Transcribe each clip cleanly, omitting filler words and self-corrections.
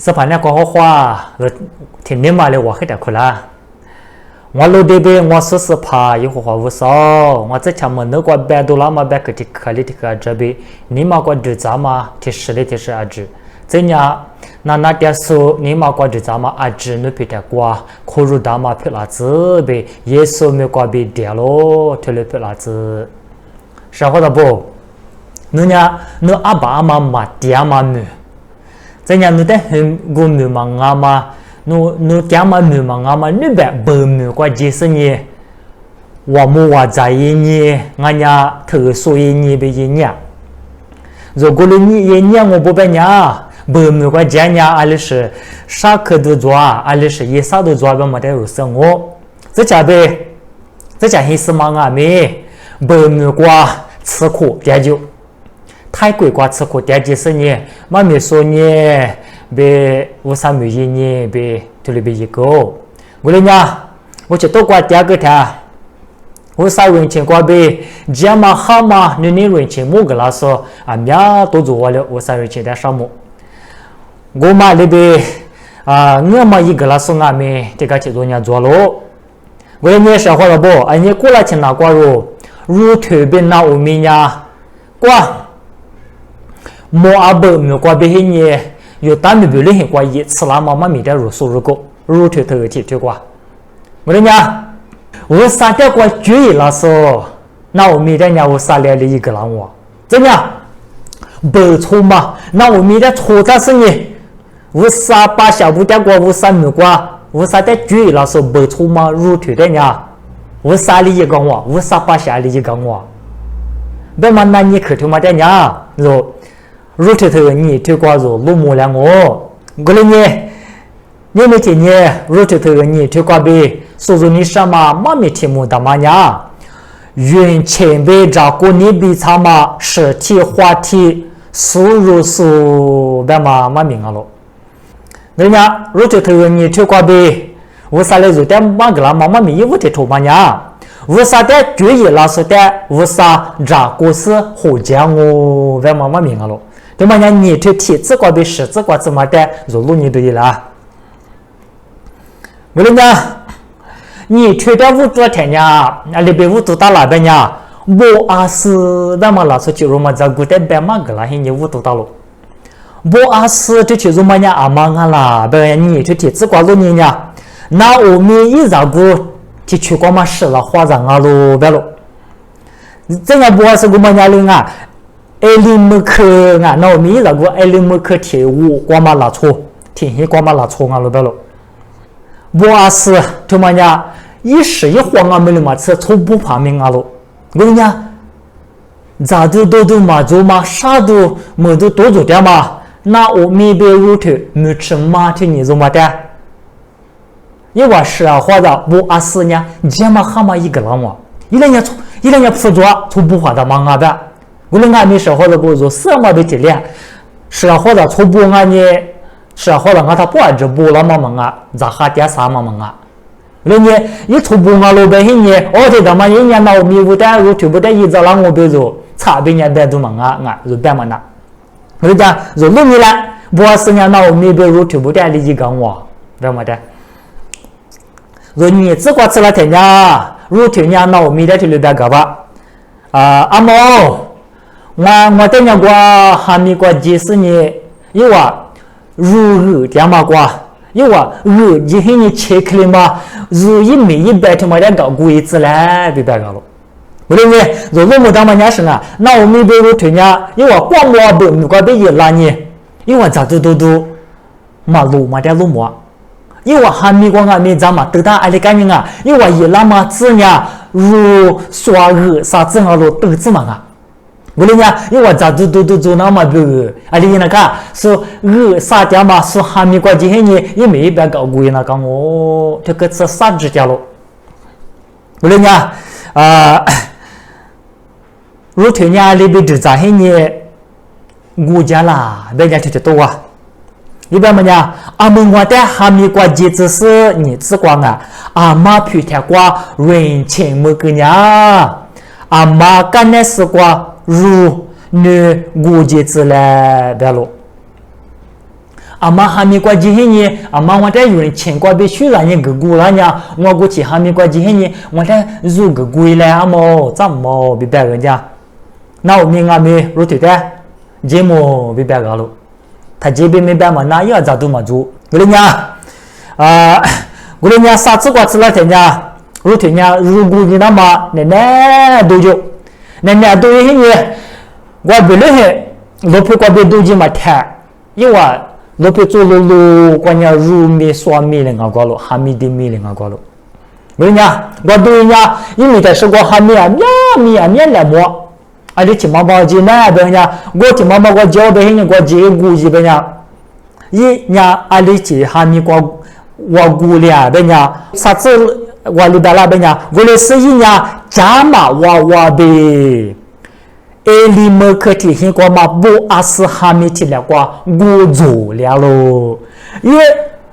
สภาเนี่ยก็หัวที่นี่มาเลยว่าขึ้นแต่คนละว่าเราได้เป็นว่าสภาอยู่หัววุ้ซว่าจะทำมันนึกว่าแบบดูแลมาแบบที่ขลิที่กระจายนี่มากกว่าดูจามาที่สิริที่สิอาจุเจ้าเนี่ยนั่นเดียวสูนี่มากกว่าดูจามาอาจุนุพิจารว่าคูรุดามาพิลาซึเบเยซูมีกว่าเบเดียโลทุเลพิลาซึชาวบ้านบอกนู่นเนี่ยนู่นอาบามาเดียมามือเจ้าเนี่ยนู่นแต่หึงกูมือมังอามานู่แกมามือมังอามานู่แบบเบิ่มมือกว่าเจสันเนี่ยว่ามัวใจเนี่ยงั้นเนี่ยถือสุยเนี่ยไปเนี่ย如果你年我不办呀，不没关系呀，阿里是啥课都做，阿里是一啥都做，不没得有生活。这家黑死忙啊没，不没关吃苦点酒，太贵关吃苦点几十年，妈没说呢，别无啥没一年别这里别一个，我嘞呢，我就多关点个天。我啥人情过呗，这嘛好嘛，你人情么个啦说，啊苗都做完了，我啥人情在上么？我嘛那边我嘛一个啦说俺们这个去做人做了，我也说话了不？你过来去哪过路？如特别那我们呀，过，莫阿伯没过别呢，有单没别人过一次啦嘛嘛没得入数入个，如特特去去过，我嘞呢？我啥的过注意了说，那我没得人我啥来的一个人我，怎样？不错嘛，那我没得错的是你，我啥把小不的过，我啥没过，我啥的注意了说不错嘛，入土的呀，我啥的一个我啥把下的一个我，别嘛那你可头嘛的呀，说入土头你头过说路木了我了你没听你入土头你头过呗。所以你什么妈咪题目的嘛呀？原前辈照顾你比他嘛实体话题输入数的嘛明了。人家如果头你去过呗，为啥来做的嘛个啦妈咪有的头嘛呀？为啥的注意老师的为啥照顾是好讲哦的嘛明了。对嘛呀？你去体质过呗，实质过怎么的？如果你对了，我人家。你去的屋多天呀，里边屋多大那边呀？我阿是那么老是去罗马在古代白马个啦，你屋多大了？我阿是就去罗马呀阿妈啊啦，不然你去提子瓜路你呀，那我们一早过提去过嘛是了花上啊喽，别了。这样不是我们家里啊，艾利木克啊，那我们一早过艾利木克提屋过嘛拉错，提起过嘛拉错啊喽，别了。我阿是他妈呀！一时一晃啊，没了嘛，这从不怕命啊喽！我跟你讲，咋都嘛做嘛，啥都没都多做点嘛，那我没别入头，没吃嘛的你做嘛的？因为是啊，或者我阿是呢，这嘛蛤蟆一个人嘛，一两年不做，从不花的忙啊的，我那俺没说或者不做，什么的质量，是啊，或者从不俺呢。是啊，后来我他不按着不了嘛嘛啊，咋哈点啥嘛嘛啊？人家一出不啊老百姓呢，我这他妈一年闹米不得，如土不得，一早让我别做，差别人别做嘛啊，就别嘛那。人家就弄你了，不是人闹米别如土不得，你就讲我，别嘛的。说你只管吃了天呀，如土人闹米的就留别个吧。阿毛，我等下过还没过几十年，有啊。如点嘛瓜，因为一黑你切克力嘛，如一米一百他妈的搞过一次嘞，别搞了。我认为，如果我当嘛年生啊，那我们别如推呢，因为光我不没关别一拉呢，因为咋都马路嘛的路嘛，因为还没光没咋嘛，都当爱的干净啊，因为一拉嘛子呢，如刷啥子啊路都子嘛啊。我嘞呢，因为咋都做那么多，啊，你那个说啥点嘛，说还没过几天呢，也没别搞过那个我这个是啥指甲了？我嘞呢，如天呢里边就咋些呢？我家啦，别家就多啊。一般么呢？阿们我的还没过几次是你只光啊，阿妈皮条瓜人情么个呢？阿妈干那是瓜。如你估计子来别了，阿妈哈密瓜几年，阿妈我在有人牵挂被去了你个姑了呢，我过去哈密瓜几年，我在入个姑来阿么，怎么被别人家？那我们阿妹如对的，节目被别个了，他这边没别嘛，那要咋都嘛做，我的呀，我的呀，啥子瓜吃了天呀？如对呀，如果你那么奶多久？奶多久呢？我不了嘿。罗皮瓜被都进嘛太，因为罗皮做路关键入米刷米的瓜了，哈米的米的瓜了。为啥？我对呀，因为在说过哈米啊，米来么？啊，你听妈妈讲那边呀，我听妈妈我教别人我接估计别人，一呀，啊你接哈米瓜我估了别人，啥子我里边那边呀，我的是一呀，加嘛我呗。里么克提hin过嘛不阿斯哈密提了过我做了咯，因为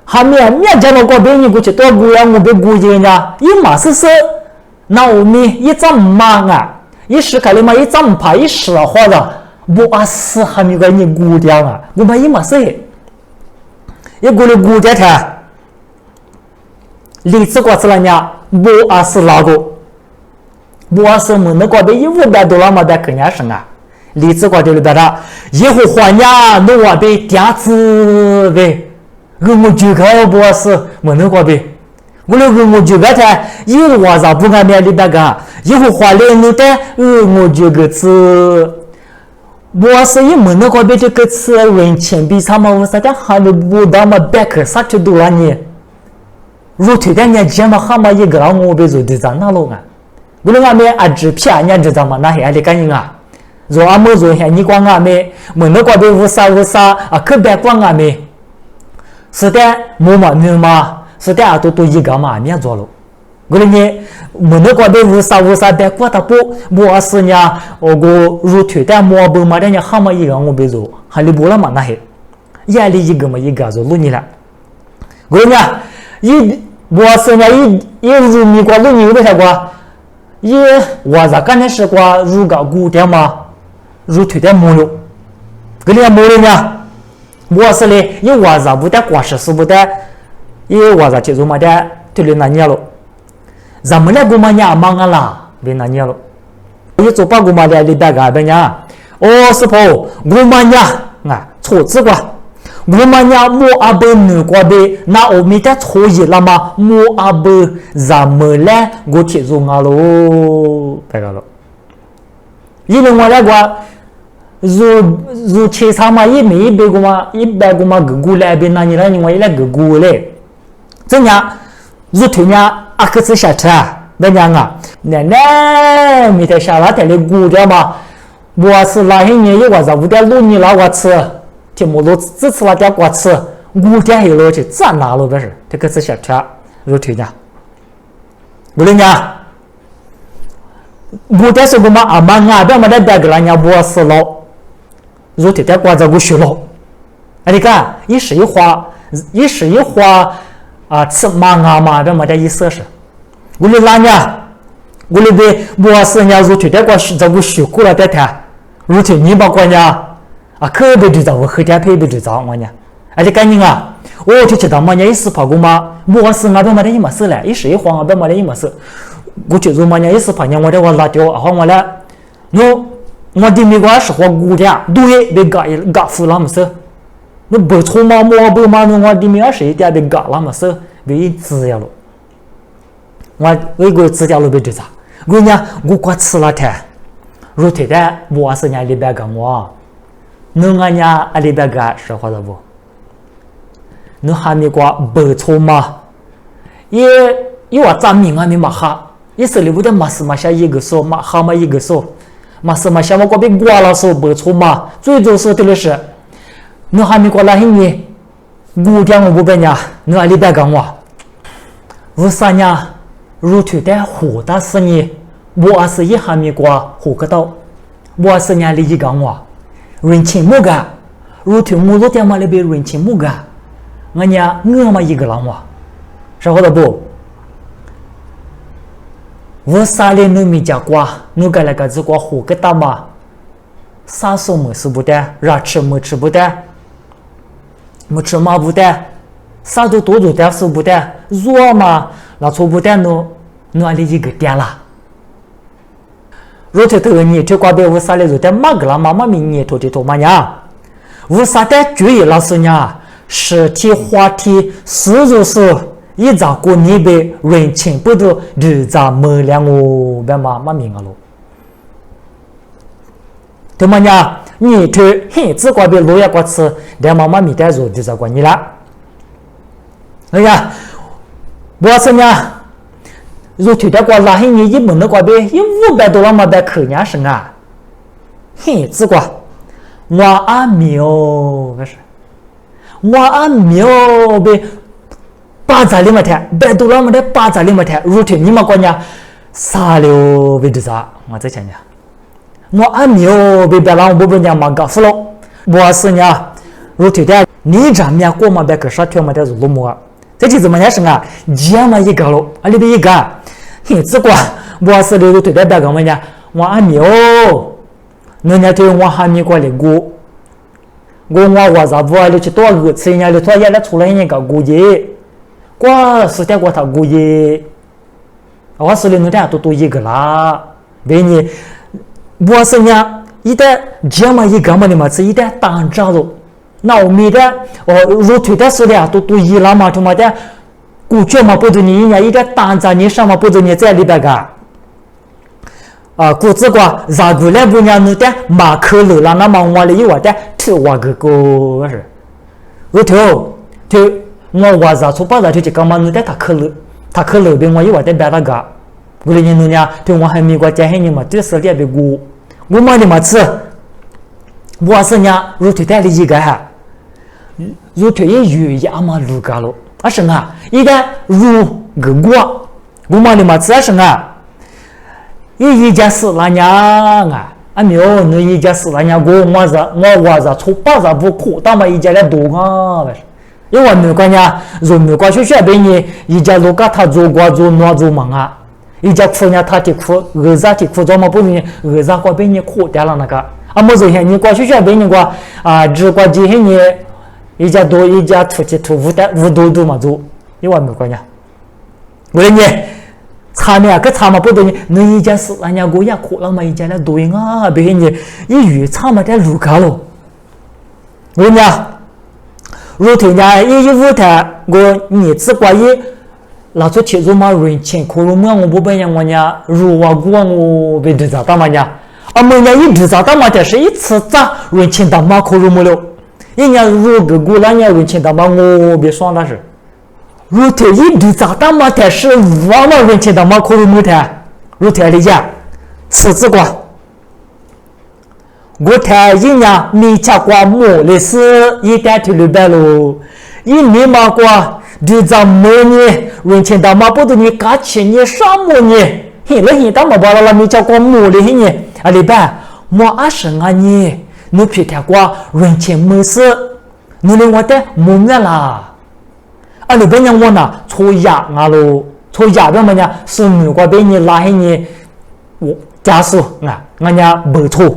哈密讲了过别人过去多过呀我被过去人家一马是那我们一张忙啊一时开了嘛一张怕一时话的不阿斯哈密个你过掉啊我们一马是一过了过掉他例子过去了呢不阿斯那个不是我们那边$500嘛，在肯定是啊。例子过这里边的，以后换呀，那我被电子呗，我就看不是我那边，我就看他，以后我咋不干面里边个，以后换了那的，我就个词，不是以我那边这个词人钱比他们我啥的还没不到嘛，别克啥就多了呢，如推的年纪嘛，还嘛一个人我被做的咋那了啊？我们阿妹阿只骗人知道吗？那还得干人啊！若阿妹若还你光阿妹，我们那边乌沙啊，可别光阿妹。是的，木嘛，是的啊，都一个嘛，面做了。我们那边乌沙别过他不，我是呢，我如推的木不嘛的呢，还嘛一个我别做，还里不了嘛那还，眼里一个嘛一个做录你了。我呢，我是呢一如米过录你为啥过？我咋刚才是过如个古典嘛，如推的木了，跟你木了呢？我是嘞，我咋不得过是不得，我咋接触嘛的，对了那年了，咱们那个嘛年忙了，别那年了，我做把个嘛的里边个别呢，是不，我嘛年啊，错字过。我们家木阿伯女过的，那我们的错意了吗？木阿伯咱们来，我提出我喽，别个了。因为我那个如车上嘛，一没别个嘛个过来边那你来你我一来个过来，这样如推呢阿克斯下车，那样啊，奶没得下拉带来过掉嘛，我是那些年我在屋里录你那我吃。这么多这次那点瓜吃，我点黑了去，咋拿了不是？这个是小车，肉腿呢？我的呢？我点是我们阿妈啊，别么的别个人家我死了，肉腿点瓜子我学了。哎，你看一时一花啊，吃嘛啊嘛，别么的意思是？我的那呢？我的被我是人家肉腿点瓜学，这我学过了的他，肉腿你把关呢？啊，可别知道我后天配别知道我呢，而且赶紧啊，我就知道嘛，一时跑过嘛，我是俺别没得一么事嘞，一时一晃俺别没得一么事，我就说嘛，一时跑呢，我这我拉掉，好我来，我的美国是花姑娘，对，别嘎服了么事，那不错嘛，我不嘛，我的美是一点别嘎了么事，别治呀了，我为个治掉了别知道，我呢，我光吃了它，如推的，我是人里边个我。侬俺家阿里边个说话的不？侬还没过不错嘛？也我咱们俺们嘛哈，也是里不得嘛是嘛下一个说嘛哈嘛一个说，嘛是嘛下我过被挂了说不错嘛，最主要的是，侬还没过来呢，姑娘我不别呢，侬阿里边个我，为啥呢？如推的火大是呢，我是一还没过火个到，我是伢里一个我。人情木个，如推木头点嘛那边人情木个，俺家我嘛一个人哇，是好的不？我啥嘞侬没讲过，侬个那个子过火个大嘛，啥说么是不得，热吃么吃不得，么吃嘛不得，啥都多做点是不得，弱嘛那错不得侬阿里一个点啦。如果头你这瓜别无啥来做点嘛个啦，妈妈明年拖的拖嘛呀，无啥的注意老师呀，实体话题是就是一早过年被人情不多，日早没两我别妈妈明啊喽。对嘛呀？你推嘿，只瓜别路亚瓜吃，连妈妈咪带做就这关你啦。哎呀，我说呢，如推的瓜拉嘿你一门的瓜别一500多了嘛别可年生啊。嘿，只瓜我阿苗个是，我阿苗别800里么天，100多了么的800里么天，如推你嘛瓜呢，3别就啥，我再讲讲。我阿苗被别人不被人嘛搞死了，我是呢，如推的你这面过嘛别个啥条嘛的路么，这就怎么样生啊？这嘛一个了，啊里边一个，嘿，这个我是如推的别个么呢？我阿苗，人家对我还没过来过，我啥不啊？你去多个次呢？你多也来出来一个估计，我是的我他估计，我是你那都一个啦，为你。我是呢，一旦这么一个么的嘛，是一旦当着了，那我们的如推的是的都一了嘛，他妈的，过去嘛不就你人家一旦当着你什么不就你在里边个啊，估计个啥过来不呢？你的马克楼了，那么我的一我的头我个是，我头我啥从把啥就干嘛？你的他克楼边我一我的别那个。我的人呢，对我还没过家黑你嘛，这是两百股，我买的嘛吃，我是呢，如推带的一个哈，如推也有也嘛路干了，啊是啊，一个如个我买的嘛吃啊是啊，一家是那样啊，啊没有，那一家是那样，我啥从巴啥不苦，但嘛一家来多啊，因为没关呀，如没关学学被你一家路干他做过做哪做忙啊。一家苦呢，他的苦，儿子的苦，怎么不呢？儿子过被你苦掉了那个，啊，么子些你过去被你过啊，只过这些你一家多一家出去图无多嘛做，因为没关系。我说你差呢，个差嘛不多呢，你一家是人家过也苦了嘛，一家来多啊，别你一语差嘛在路高了。我说你如头呢，一五台我你只过一。老子提出嘛人情，可能我不被人家如我我被知道到嘛呀？啊，么人一知道到嘛的是一次咋人情到嘛可能没了？人家如个过来人人情到嘛我别说那是，如头一知道到嘛的是我嘛人情到嘛可能没的，如头理解，是这个。我台一年没吃过馍的是一代头里边喽，一年嘛过。你咋没呢？人情到嘛不都你干起你啥么呢？嘿，那你当嘛把那没叫过么的呢？啊，里边我阿生啊你，你皮条过人情没事，你连我的没面啦。啊，里边人我呢，抽牙啊喽，抽牙的么呢？是你过被你拉黑你，我家属啊，俺家不错，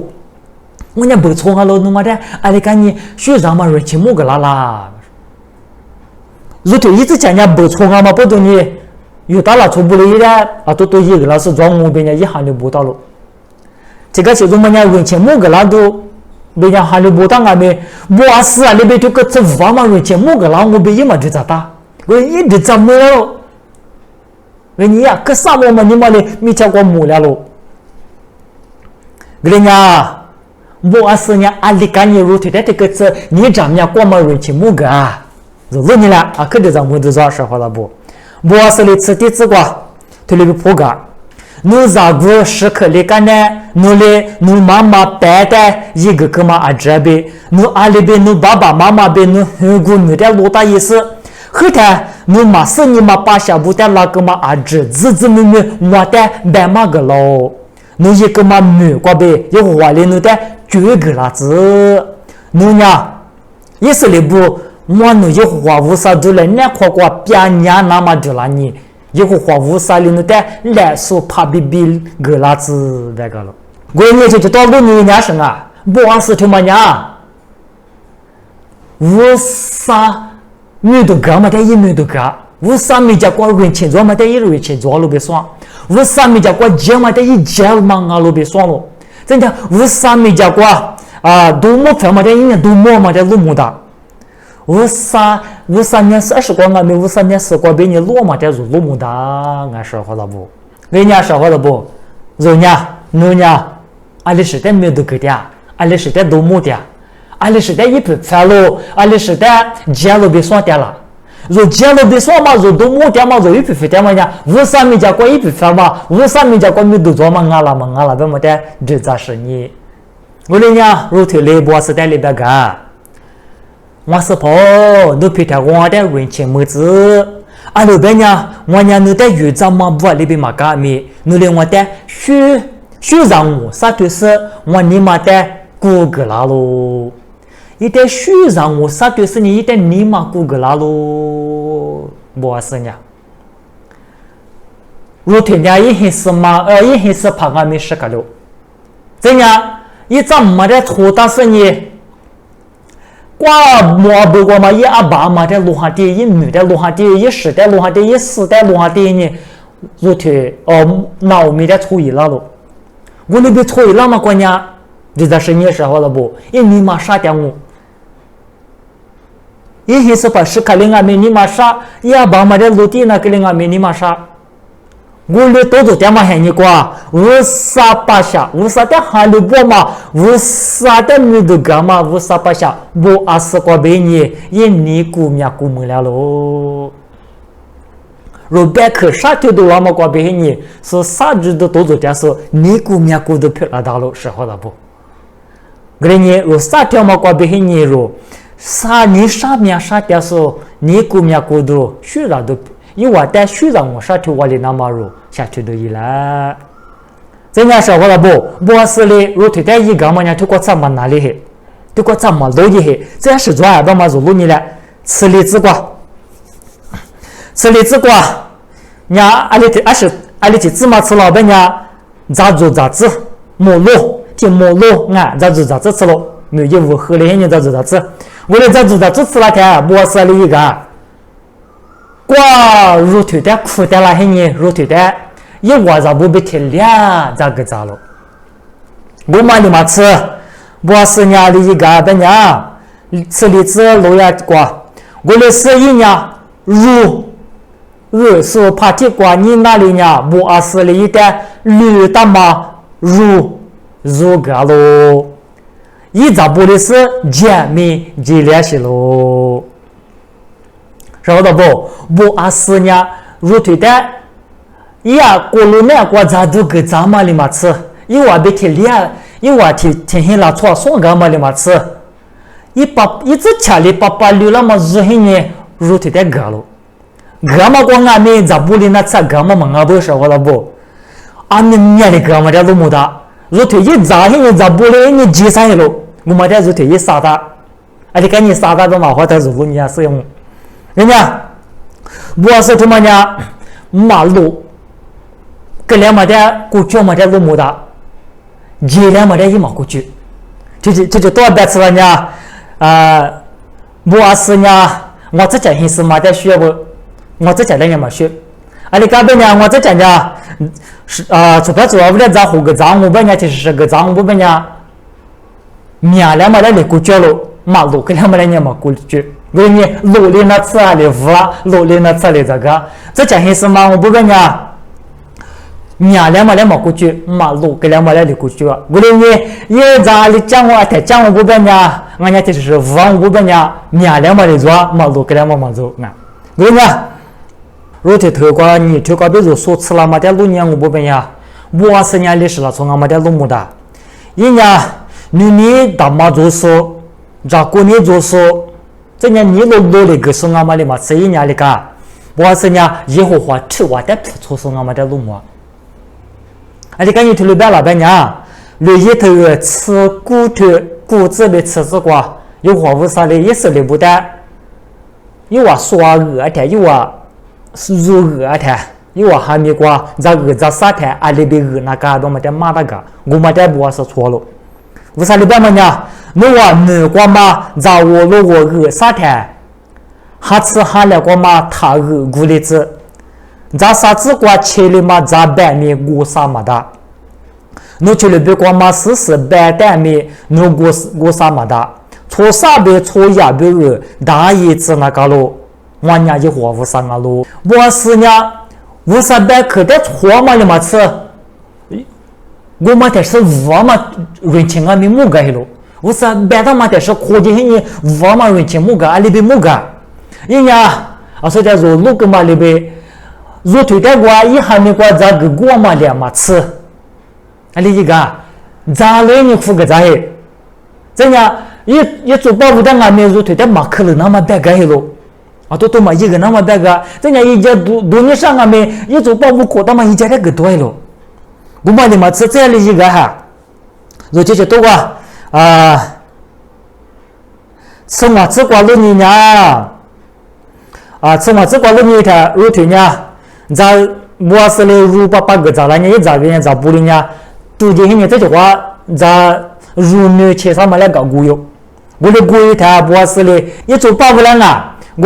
我家不错啊喽，你么的？啊，你看你学啥嘛人情么个啦。如果一直讲人家不错啊嘛，不懂你有到了错不了的啊，都一个老师装我别人一行就不到了。这个是怎么样人情么个啦都别人行就不到啊没，我是啊那边就个这话嘛人情么个啦我别一嘛就咋打，我一直怎么了？你呀，可啥么嘛你嘛的没吃过么了喽？人家我是呢阿里干你如头的这个字，你长人家过嘛人情么个啊？就问你了啊，肯定咱们都说实话了不？我是来吃的这个，他那个破个，你咋个时刻来干呢？你妈妈白的一个个嘛啊这边，你阿里边你爸爸妈妈边你很古没得多大意思，后头你妈是你妈把下不的那个嘛啊这子妹我的白嘛个喽，你一个嘛没过呗，一话里你的九个啦子，你呀也是来不？我那一花无啥就来那块块边伢那么就了你，一个花无啥里那的来说怕比个拉子那个了。我也就到过你伢生啊，不光是他妈伢，无啥女的干嘛的一女的干，无啥没家过人情做嘛的一人情做了别算，无啥没家过结嘛的一结嘛啊了别算了，真的无啥没家过都没分嘛的一年都没嘛的路木的，无啥年20光啊没无啥年10光被你落嘛的路木的，俺说话了不？人家说话了不？人家奴家，阿里是的没得个的，阿里是的都没的。阿里是的一批饭喽，阿里是的结了别算的了，若结了别算嘛，若都没的嘛，若一批饭的嘛呀，无啥没加过一批饭嘛，无啥没加过没都做嘛啊啦，别么的，这咋是你？我哩呀，若头来波是在里边干，我是跑，都皮条我的人情么子，阿里边呀，我呀你的鱼怎么不里边嘛干咪？你哩我的虚让我啥都是我你妈的顾个啦喽。一点虚让我啥对是你一点尼玛顾个啦喽，不是呢。如天家一黑是嘛，一黑是怕俺没事个了。怎样？一怎么的错但是你，挂莫不过嘛，一阿爸嘛的路下的，一女的路下的，一10的路下的，一4的路下的呢，如天脑没的错一了喽。我那边错一了嘛，关键这咋是你说好了不？一尼玛杀掉我。一些是把是卡林阿米尼玛杀，呀把嘛的陆地那个林阿米尼玛杀，我哩多做点嘛还你瓜，无啥巴下，无啥的哈里波嘛，无啥的米都干嘛，无啥巴下，不阿斯瓜贝尼，一尼古米古木了喽。若别克杀掉都拉嘛瓜贝尼，是啥子都多做点是尼古米古都漂亮大喽，是好的不？格里尼若杀掉嘛瓜贝尼若。啥你啥面啥的时候，你姑面姑都虚了都，因为在虚了我啥头我里那么肉下去都一了。怎样说话了不是嘞，如推在一个嘛，人推过怎么哪里去，推过怎么路的去，这是做二百嘛走路你了，吃荔枝瓜，人阿里去芝麻吃老板娘，咋做咋吃，没路啊，咋做咋吃吃了，没有无喝嘞，你咋做咋吃。我来在做的这次那天，我是了一个，我入头的苦的那些年入头的，一晚上不被天亮，咋个咋了？我妈你妈吃，我是家的一个本娘，吃荔枝路亚瓜，我来是一年是怕地瓜，你那里呢？我是了一点绿大妈入个喽。一早不的是见面就联系喽，晓得不阿斯呢？入腿的呀，过路那过咋都给咱们里嘛吃，一碗被天亮，一碗天黑了错送给们里嘛吃，一直吃里把溜了嘛日黑呢，入腿的割了，割嘛过俺们咋不里那吃割嘛嘛不晓得不？俺们面里割嘛的都没得。如腿一扎黑你咋不嘞？你几三一路，我们这如腿一杀他，而且赶紧杀他都马化的如果你要使用，人家我是他妈的马路，跟两马的过去马的路没的，几两马的一毛过去，这就多别吃了呢我是呢，我这讲是马的需要不？我这讲的也没学，而且干别呢，我这讲的。除非主要不了咱胡个脏，我本家就是个脏，我本家面两么来的过去了，马路跟两么来年嘛过去，为你路里那次啊的无了，路里那次的这讲些什么？我不本家面两么来嘛过去，马路跟两么来的过去啊，为你也咋的讲我太讲我不本家，俺家就是无我不本家面两么的做，马路跟两么嘛走啊，为呢？如果头瓜你头瓜比如说吃了嘛的路年我不本呀，我是年历史了从俺们的路木的，人家你大妈做事，咋过年做事，这年你努力个是俺们的嘛，这一年的个，我是年以后话头我的不错是俺们的路木，而且赶紧头里边老板娘，绿一头吃骨子的吃子瓜，有话无啥的也是留不得，有话说饿的，有话。是如饿的，因为还没过，这饿这啥的，阿里边饿那个多么的马那个，我们这不是错了。为啥里边么呢？侬话你光嘛在我路我个沙滩哈吃哈来光嘛他个古里子在啥子瓜切里嘛在白米过啥嘛的侬去了别光嘛是白蛋米侬过啥嘛的错啥别错呀别个大爷子那个咯我伢一活无啥个咯我是呢无啥白可的错嘛你嘛吃我嘛的是我嘛人情啊咪木个咯无啥白的嘛的是科技你我嘛人情木个啊里边木个人家啊说的说路个嘛里边如推的瓜一还没瓜咋个瓜嘛两嘛吃啊里一个咋了你付个咋嘿这样一做保护的俺们如推的嘛可能那么白个嘿咯啊都嘛一个那么白个这样一家多年上俺们一做保护可他妈一家那个多嘿咯我嘛的嘛吃这样的一个哈如这些多啊吃嘛吃瓜了你呀吃嘛吃瓜了你他如推呢在我是嘞如把个咋了呢？一咋个呢？咋不灵呢？都这些呢这句话在如女切上嘛来搞古有，我的古有他我是嘞一做把不了啊！我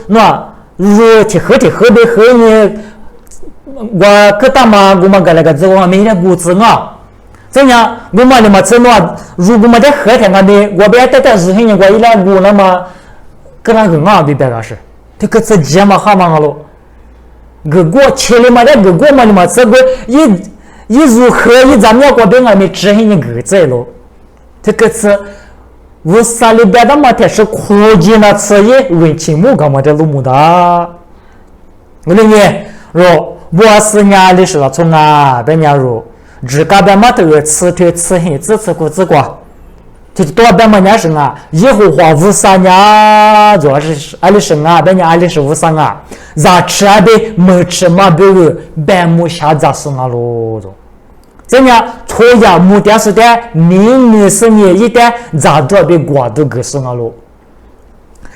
那如贴合的和你我可大嘛我们个那个子我没点古字啊，这样我们的嘛这么如果嘛在和天那边我别带事情我一来古那么跟那个啊比别个是。这个是节嘛好嘛了，个过切里嘛的个过嘛的嘛，这个一如何一咱们要过边俺们执行一个在了，这个是我啥里边的嘛，它是科技那次也人情木干嘛的路木的，我认为说我是伢的是了从啊别伢说，只干边嘛都吃腿吃黑自吃过自挂。就是多半嘛年生啊，以后花无三年，主要是阿里生啊，别年阿里是无三啊，咋吃啊的没吃嘛，别个白木下咋生啊喽？这样错呀，木的是的，你是你一旦咋着别瓜都给生啊喽？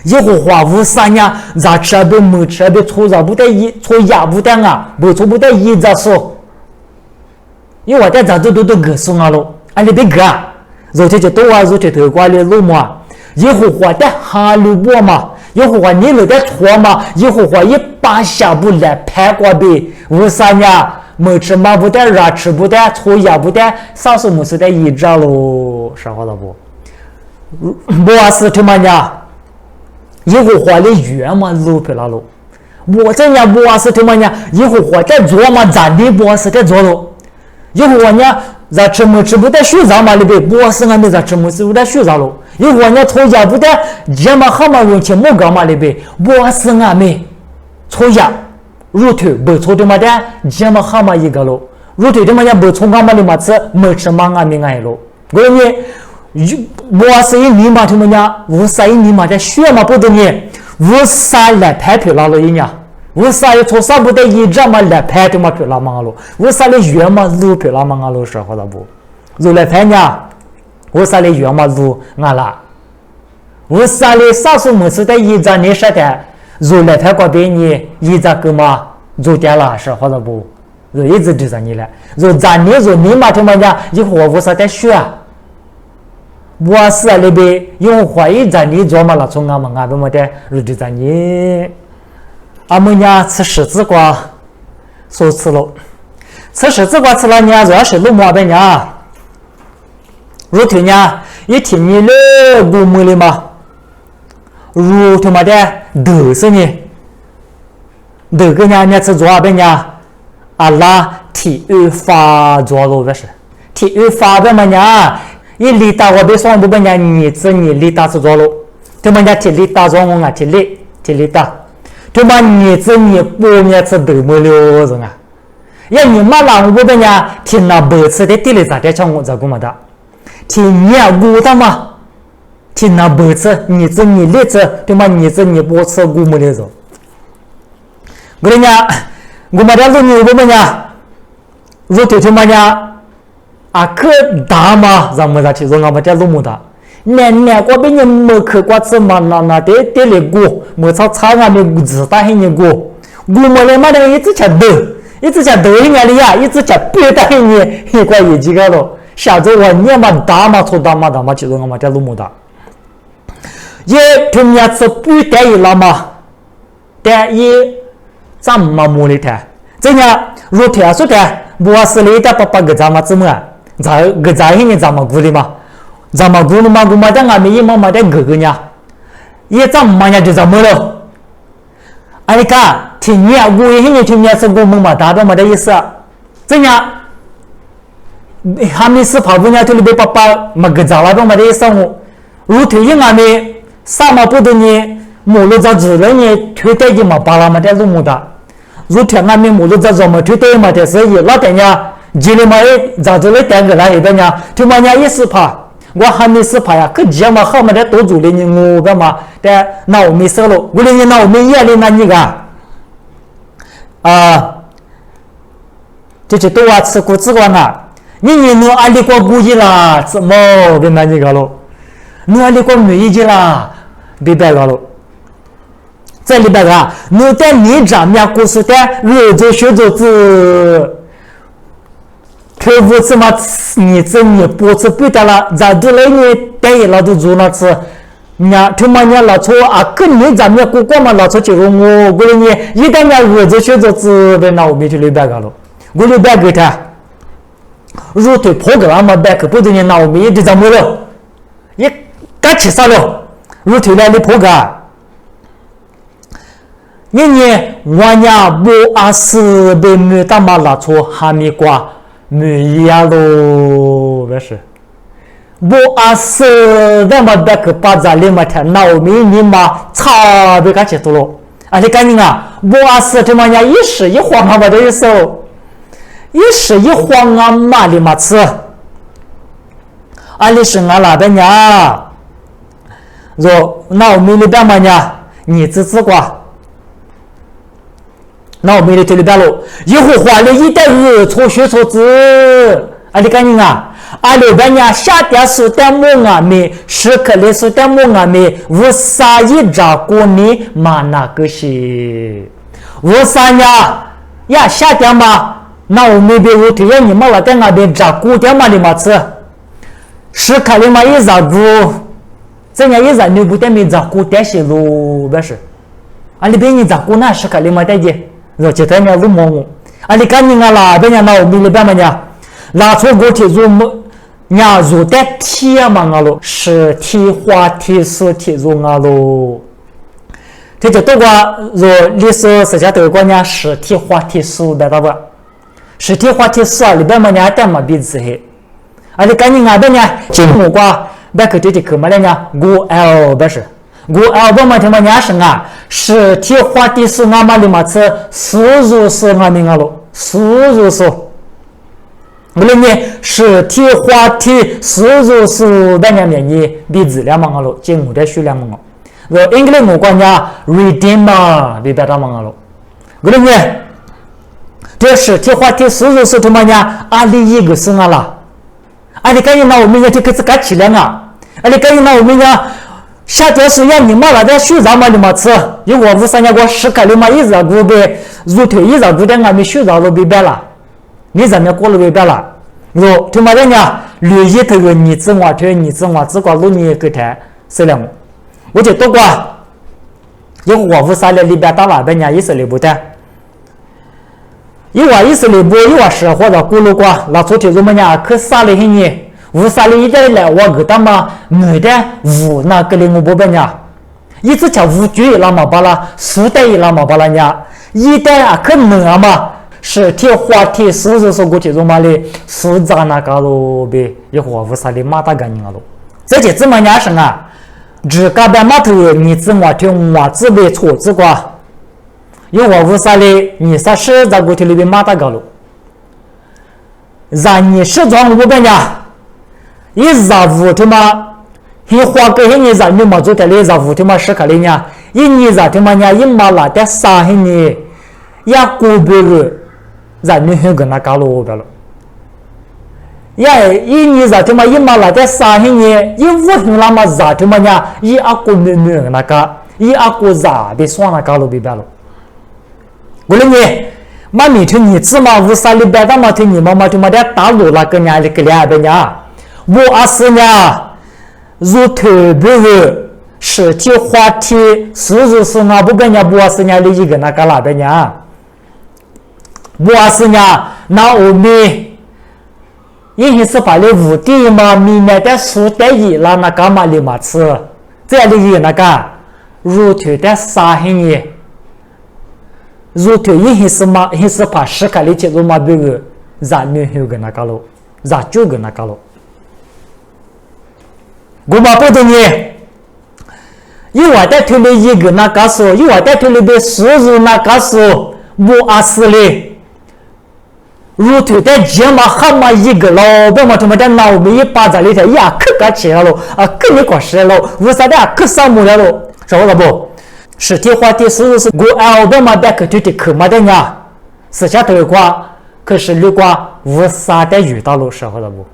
以后花无三年，咋吃啊别没吃啊别错咋不得一错呀不得啊，不错不得一咋说？因为我在咋都给生啊喽，阿里别个。如这就多啊，如这头瓜的路嘛，以后话的哈路波嘛，以后话你路的错嘛，以后话一把下不来拍过比，为啥呢？没吃嘛不得，热吃不得，错也不得，啥时候没事的一着喽，啥话了不？我是他妈呢，以后话的远嘛路不了喽，我这样我是他妈呢，以后话在做嘛，咱的我是在做喽，以后我呢。咱吃没吃不得学啥嘛里边，我是俺们咱吃没吃不得学啥喽？因为我呢错家不得，这么好嘛人情没干嘛里边，我是俺们错家，如头不错的嘛的，这么好嘛一个喽，如头的嘛也不错干嘛的嘛吃没吃嘛俺们爱喽。我认为，我是一年嘛他们家，我是一年嘛的学嘛不得呢，我啥来拍票了一年。为啥要从啥不得一张嘛来拍的嘛票拉嘛喽？为啥来远嘛路票拉嘛喽？是好的不？路来拍呢？为啥来远嘛路俺啦？为啥来啥时候没事的一张你说的？路来拍过别你一张个嘛做掉了是好的不？路一直就在你了，路咱你嘛他妈家以后为啥在学啊？我是那边用怀疑在你做嘛了，从俺们那边么的路就在你。俺们家吃十字瓜，说吃了，吃十字瓜吃了呢，主要是路毛病呢。如头呢，一听你了，我们的嘛，如他妈的都是呢，都个呢，你吃做病呢，阿拉体育发做了不是？体育发的嘛呢，一里打我别说不本呢，你里打是做了，他们家体力打做我啊体力打。他妈你不面吃都没了人啊！要你妈让我不呢，听那白吃的地里咋的叫我咋个么的？听你我的嘛，听那白吃你力吃，他妈你不吃我没了人。我的呢，我们家路你不呢？如头他妈呢？啊，可大嘛，咱们咋去说我们家路没的？年过别人没去过吃嘛那得来过，没炒菜啊没子打黑你过，我没来嘛的一直吃豆应该的呀，一直吃别打黑你，一块一几个咯，下周我念嘛打嘛错打嘛其中嘛这路么的，也他们是不带一了嘛，但也怎么摸的他，这样如天说的，我是来的爸爸个怎么怎么，个咋样你怎么过的嘛，怎么过的嘛，我们的俺们也妈妈的哥哥呢，也怎么呀就怎么了，哎你看，听年我也听年是我们嘛打的嘛的意思，这样。kami sepapunya tu lebih papa magazala dong made sangu rutu yin ame sama podoni mulu za zule ni twete ji ma pala mate lu muda rutu ngame mulu za zo ma twete ma te se yi la tanya jile ma e za zule tang la e danya tu ma nya yi sepa wa kami sepa ya ke jia ma ha ma de to zule ni ngo ba ma de na o mi se lo gule ni na o mi ya le na ni ga这就多啊吃过吃过呢你弄阿里过估计啦，怎么别那你个喽？弄阿里过没计啦，别白个喽。这里边啊，弄在你这面故事的日子学着子，客户怎么你这你不吃不得了，咋都来你带了都做了吃。伢他妈伢老错啊，跟你咱们过过嘛老错就我过来你一旦伢日子学着子，别拿我们去里边个喽，我里边给他。如对破格嘛白可不对你拿我们一直怎么了？也干起啥了？如对来的破格，你我家不阿是被没打嘛拉错哈密瓜没呀喽，不是？不阿是那么白可把咱里嘛他拿我们你嘛差别干起多了，啊你赶紧啊！不阿是这么样一时一晃嘛这一手。一时一晃啊，嘛里嘛吃，阿里是俺那边呀，说那我们里边嘛呀，你自己瓜，那我们里头里边喽，一会花了一袋日错学错字，阿里赶紧啊，阿里边呀下点数点么啊没，十克里数点么啊没，无啥一扎过你嘛那个是，无啥呀下点嘛。那我们别如提要你们了，在那边扎古点嘛的嘛吃，是看的嘛一扎古，这样一扎你不点没扎古点些路不是？啊，你别你扎古那是看的嘛的je，然后就在那路摸摸，啊，你赶紧啊啦，别那我们那边嘛呀，拉出过去做么？伢做的铁嘛啊喽，是铁花铁丝铁做啊喽。这就多个若历史实际都关键是铁花铁丝的，对吧？实体话题是啊，里边嘛伢带嘛鼻子黑，啊你赶紧啊，别伢进木瓜，别去这课嘛嘞伢，GL 不是，GL 不嘛听嘛伢是啊，实体话题是俺嘛的嘛是输入是俺们啊喽，输入是，我嘞呢实体话题输入是别伢面呢鼻子两嘛啊喽，进木的数两嘛，然后英语木瓜伢 reading 嘛，别别他嘛啊喽，我嘞呢。这是这话题输入是他妈呀，阿里一个是啊啦，阿里赶紧拿我们家这个是干起来啊，阿里赶紧拿我们家夏天是让你妈来的学啥嘛你妈吃，因为我们三家过十块的嘛，一直过呗，如头一直过的俺们学啥都别白了，你咱们过了别白了，如他妈的呢，绿一头个你自我推你自我自个路你给他是了，我就多过，因为我们三里边打哪边呢，也是里不的。一瓦意思里不一瓦是或者咕噜瓜，那昨天我们家可杀了很呢，无杀了一代来我给他们没的无那个里我不办呀，一直叫无绝那么巴拉，四代那么巴拉呀，一代啊可能嘛，是铁话题是说过去做嘛的，是咋那个咯呗，一会无杀的马大干净了，这就这么伢生啊，只干把码头你自我听我自备错字瓜。因为我无啥嘞，你啥事在过去里边马大高了，让你是装五百呀，一让五他妈，一花个你让你嘛做的嘞，让五他妈十块嘞呀，一你让他妈呀，一马拉的三你，呀过不了，让你很跟那高了五百了，呀一你让他妈一马拉的三你，一五很那么让他妈呀，一阿过没那个，一阿过让别算那高了别白了。我嘞呢，妈咪听你芝麻乌萨里边的嘛听你妈妈听嘛的打路了个伢的个俩的伢，我阿是伢如特别的实体话题，是啊不跟伢我阿是伢的一个那个啦的伢，我阿是伢那我们。因为是把那五地嘛，米面的树的一啦那干嘛的嘛吃，这样的一那个肉头的沙黑呢，肉头因为是嘛，因是把石块的切入嘛别个，咋没有个那个咯，咋就个那个咯，我嘛不懂呢，因为在头里一个那个说，因为在头里边输入那个说，我阿是嘞。如头的节嘛蛤蟆一个咯，别嘛他妈的脑门一巴掌里头呀，可干起来了啊，可没关系了，为啥的可上木了咯？晓得不？实体话题是我熬别嘛的可对的可嘛的呀，私下头瓜可是绿瓜无啥的遇到了，晓得不？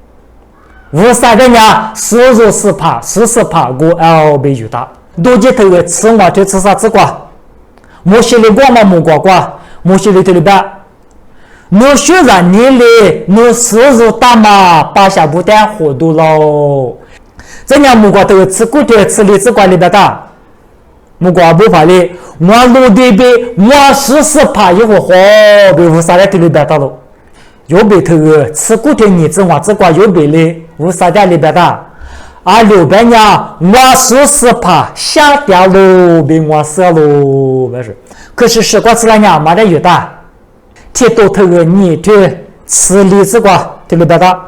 无啥的呀，是怕我熬被遇到，多几头的吃嘛就吃啥子瓜，莫些的瓜嘛木瓜，莫些的头里边。我虽然你嘞，我收入大嘛，把下不带活动喽。这样木瓜都吃骨头，吃荔枝瓜里边的，木瓜不怕嘞。我路对边，我是怕一会好，被乌啥的里边的喽。又被头吃骨头你子，我这瓜又被嘞，乌啥的里边的。啊，六百年，我是怕下掉喽，被我死喽，没事。可是吃瓜吃了娘妈的有的。铁多头个你这吃荔枝瓜对不对的？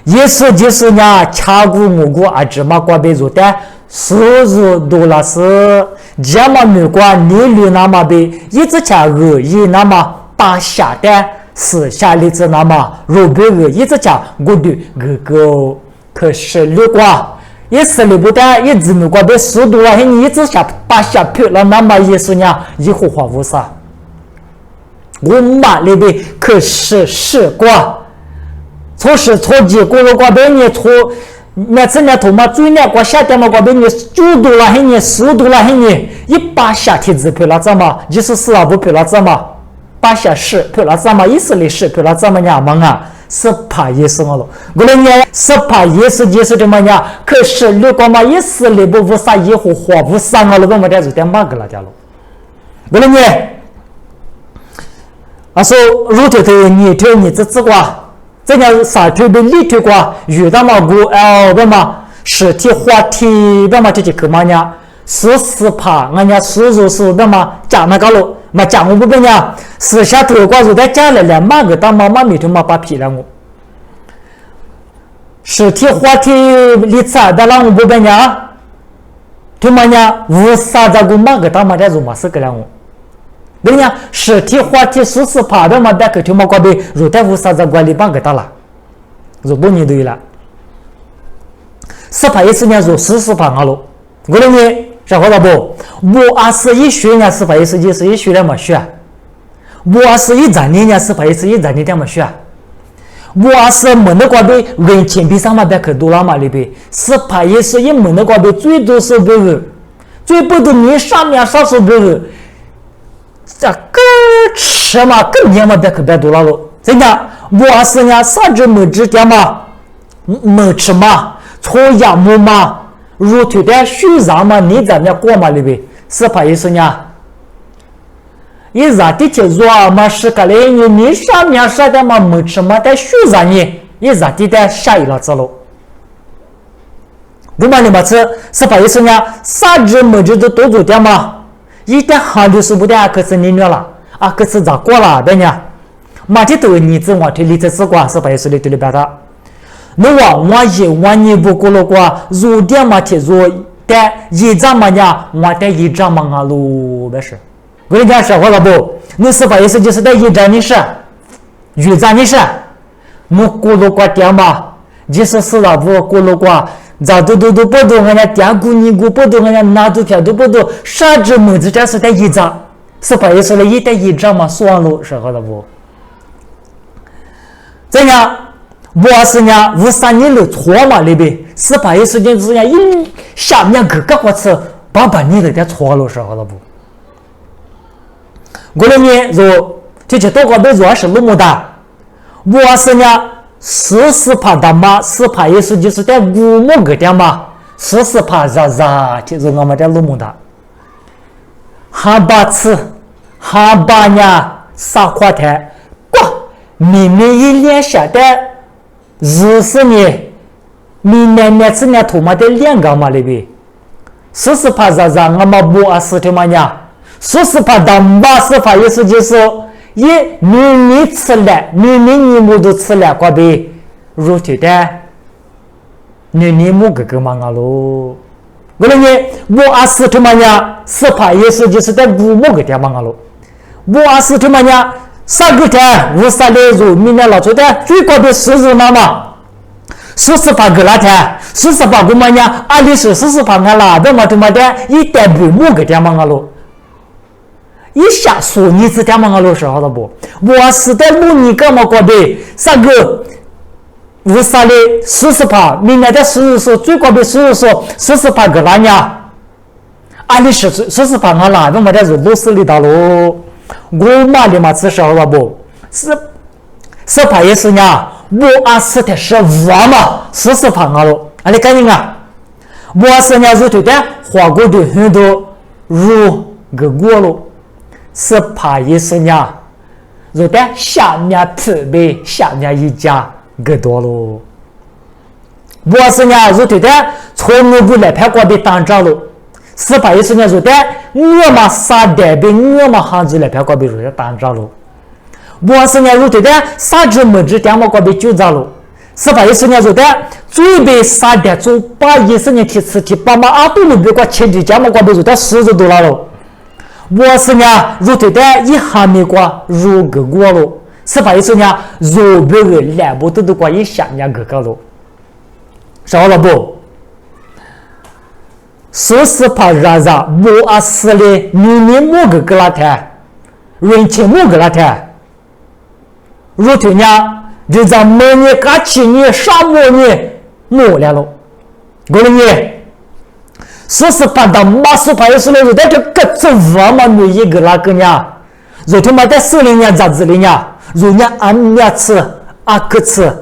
也是就是呢，掐骨木骨啊，芝麻瓜被入的，收入多了是这么没瓜，利率那么被一直掐恶意那么把下的是下荔枝那么肉被恶一直掐我的个可是绿瓜。也是里不得，一直没瓜被速度啊，你一直下把下漂了，那么也是呢，一会花无啥。我妈里边可是瓜，错时错几过了瓜被你错，那这年头嘛最难瓜下点嘛瓜被你9度了，你10度了，你一把下天子漂了怎么？24啊不漂了怎么？把下10漂了怎么？14里10漂了怎么样嘛啊？是怕也是我了，我来年是怕也是的嘛呀？可是如果嘛14里不无啥以后花不上我了，我们这就点嘛个了掉了，我来年。啊，说如头头你头你这瓜，这样啥头的里头瓜遇到嘛过的嘛实体话题的嘛这个嘛呀，是怕人家收入是的嘛讲那个了，嘛讲我不跟呀，私下头瓜就在家里来骂个当妈妈里头嘛把皮了我，实体话题里咋的让我不跟呀，他妈呀无啥子个骂个当妈的就嘛是个了我。人家实体话题是怕的嘛，但可听嘛瓜被如代无啥子管理办给他了，如不你对了，是怕一次呢，如是怕我了，我认为晓得不？我阿是一学呢，是怕一次就是一学了嘛学，我阿是一站年呢，是怕一次一站年的嘛学，我阿是门的瓜被人钱币上嘛别可多了嘛里边，是怕一次一门的瓜被最多是别人，最不多你上面少数别人。这个吃嘛，更年嘛别可别多了喽。真的，我是呢，啥子没吃点嘛，没吃嘛，错养母嘛，如头的虚上嘛，你在那过嘛里边，是怕意思呢？一让的就说嘛，是个嘞，你上面啥的嘛没吃嘛，在虚上呢，一让的下一了子喽。我嘛你嘛吃，是怕意思呢？啥子没吃的多做点嘛？一点好的是不的，可是你了啊，可是咋过了的呢？马蹄头你子我推理这是瓜是白是的对里边的，那我一我你不过了瓜，如点马蹄如的一张嘛呀，我的一张嘛啊喽，没事。我跟你讲说话了不？你是白是就是的一张你是，一张你是，我过了瓜点嘛，就是了不过了瓜。咋都不懂，人家点股你股不懂，人家拿股票都不懂，啥子么子这是在一张，是把意思了，一带一张嘛，算了，是好了不？这样，我是呢，无啥年的错嘛里边，是把意思就是呢，一下面个我吃，把你的点错了，是好了不？我的呢，就就去多个被主要是那么大，我是呢40%的嘛，4%也是就是在5亩个点嘛，40%咋就是我们在那么大，哈巴次哈巴呢啥块台，明明一年下的20年，明年次呢他妈的2个嘛里边，40%咋我们不是他妈呢，40%的80%也是就是也明年吃了，明年你们都吃了过呗，如此的，你们个嘛啊喽，我那呢不是他妈呢，4%也是就是在5亩个点嘛啊喽，不是他妈呢。啥个天无啥来入明年老出的最高的40那嘛，40%个那天，40%个嘛呢？阿里是40%个啦，那么他妈的1.5亩个点嘛个喽，一下说你是点嘛个喽是好的不？我是在路你干嘛过的？啥个无啥的40%，明年的40最高的40%个那呢？阿里是40%个啦，那么的是60里到喽。我妈的嘛，至少了不是怕也是呢，我是的是我嘛，40%了，啊你赶紧啊，我是呢是对的，花过的很多入个过了，是怕也是呢，是的下面特别下面一家个多了，我是呢是对的，从我不来拍过的当着了。是怕也是呢，说的我嘛啥代表我嘛汉子来拍过比如说当着了，我是呢说的啥子么子点么过比就着了，是怕也是呢说的最被啥的做把也是呢提词提把嘛阿都能别过前几点么过比说的40多了，我是呢说的一下没过如个过了，是怕也是呢如别个来不都过一下呢个了，少了不40%让不是的，你某个那天，人情某个那天，如今呢，就在每年干起年啥么年没来了，我的年40%到80%也是那种，但是各自我们每一个那个呢，如他妈在40年咋子的呢？如呢俺俩吃阿个吃。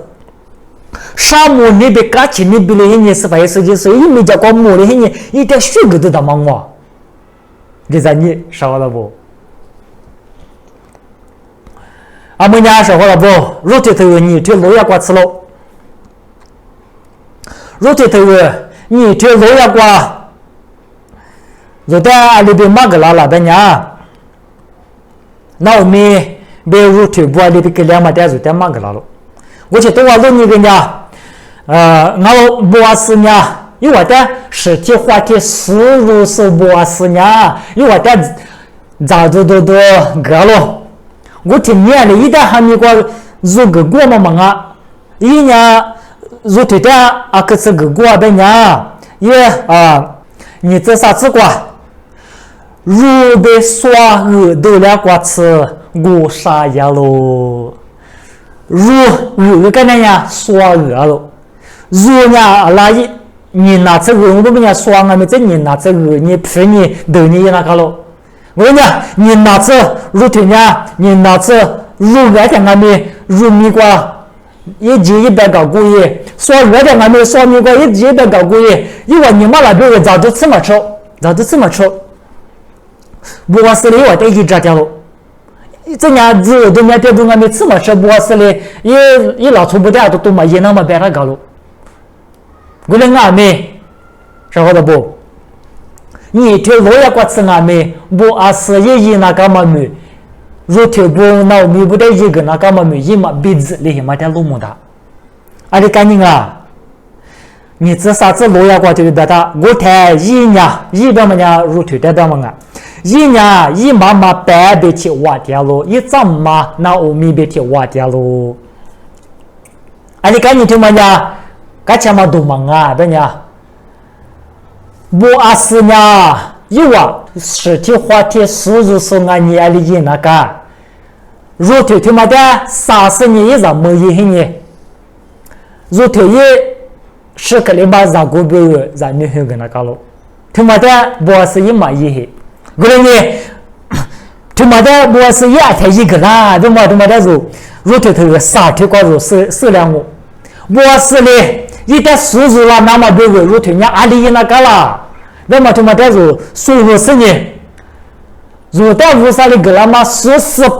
沙漠那边干起那边的人是反正就是一没叫过木的人一点血个都他妈我给咱你少了不俺们家少了不肉头头你这路要过吃了肉头头你这路要过就在那边买个啦的呀那我们别肉头不那边给两毛钱就在买个啦了我去多少路你跟家我不是呢，因为的实体话题思路是不是呢？因为的早都个了，我听年的一旦还没过入个过嘛啊，一年入对的啊，可是个过的呢，也你这啥子过？如被刷耳朵了过吃，我啥样喽？如个那样刷耳了。如呢，那你拿这个，我们讲双啊，没这你拿这个，你陪你逗你那个了。我跟你讲，你拿这如腿呢，你拿这如外天俺们如米瓜，一斤100个故意，双外天俺们双米瓜一斤100个故意，因为你妈那边人早都这么吃，不是的，我得一直讲了。这样子都没别不俺们这么吃，不是的，一老出不掉都没那么别那个了。我的俺们，晓得不？你听我也过吃俺们，不是一那个么没，如听不那没不得一个那个么没，一嘛鼻子里嘛的路么大，啊你赶紧啊！你这啥子路也过这个别的，我谈一年边么呢？如听的边么啊？一年一妈妈白别去挖掉了，一丈妈那我没别去挖掉了，啊你赶紧听么呢？干什么都忙啊，对呀？不是呢，有实体话题收入是俺你爱的那个，如头他妈的30年以上没一年，如头也是个礼拜让过别人让女孩跟那个了，他妈的不是一毛一黑，我说你，就没得我是也才一个啦，就没得如头头啥头高如适量我，我是嘞，一旦输入了那么多个如头人阿里那个啦，那么得如输入是呢，如到无啥的个那么40%，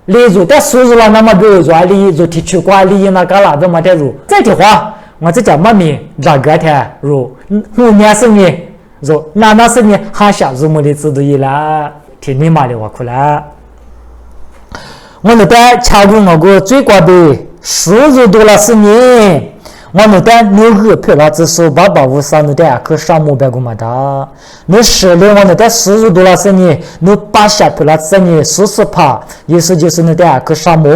例如在输入了那么多如阿里如提取过阿里那个啦，那么得如这句话我这讲妈咪咋个的如5年是呢。说那是你还想入门的制度一啦，听你妈的话苦啦。我们在查过我个最高的收入多了是你，我们在6个票了指数853，你在可上目标个嘛的，你10年我们在收入多了是你，你8下票了是你40%，意思就是你在可上目，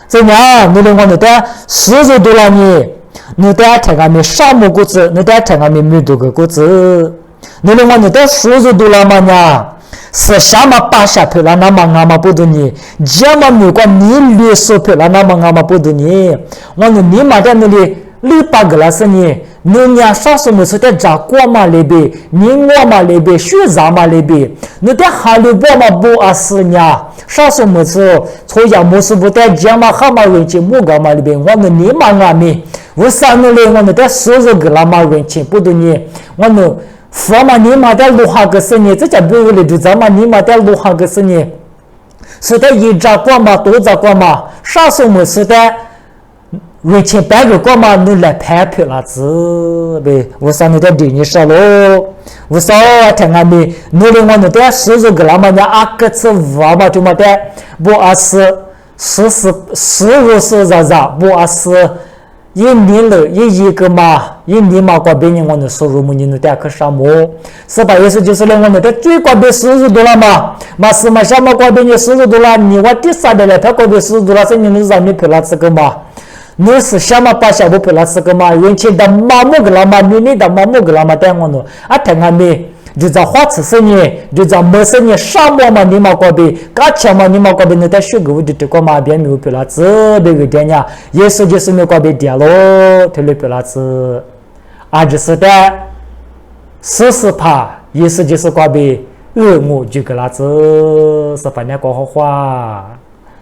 这样你的我们在收入多了你。你在听俺们上目股子，你在听俺们没读个股子，你的我你在收入多了嘛呢？是下嘛8下票了，那么俺们不读你，这么没关你60票了，那么俺们不读你，我们你嘛在那里600个了是你，你伢啥时候是在找过嘛那边，你我嘛那边，学啥嘛那边，你在哈利波嘛不是伢。啥时候是从家没事不在家嘛，哈嘛人情木个嘛里边，我们你嘛俺们，我3年来我们在收入个那嘛人情不多呢，我们佛嘛你嘛在路下个是呢，这家不为了就咱嘛你嘛在路下个是呢，是在一扎过嘛多扎过嘛，啥时候是在人情白个过嘛，你来拍票了子呗，我3年在对你说喽。我说听俺们，你的我们在收入个那么家阿个子娃嘛就么的，不40咋不一年了一个嘛，一年嘛过别人我们收入么你在可啥么？是吧？意思就是我们的最高的收入多了嘛是嘛下么过别人收入多了，你我第3的来他过的收入多了，是你们让你赔了这个嘛？你是下嘛把下不赔了这个嘛？人情的麻木个了嘛，你的麻木个了嘛？带我呢，啊听俺们就在花池生意，就在没生意，沙漠嘛你嘛过边，嘎钱嘛你嘛过边，你在学个我就这个嘛边没有赔了这别个点呀，也是就是没过边点咯，退了赔了这，啊就是的40%，也是就是过边，我就个了这，是把那个好话。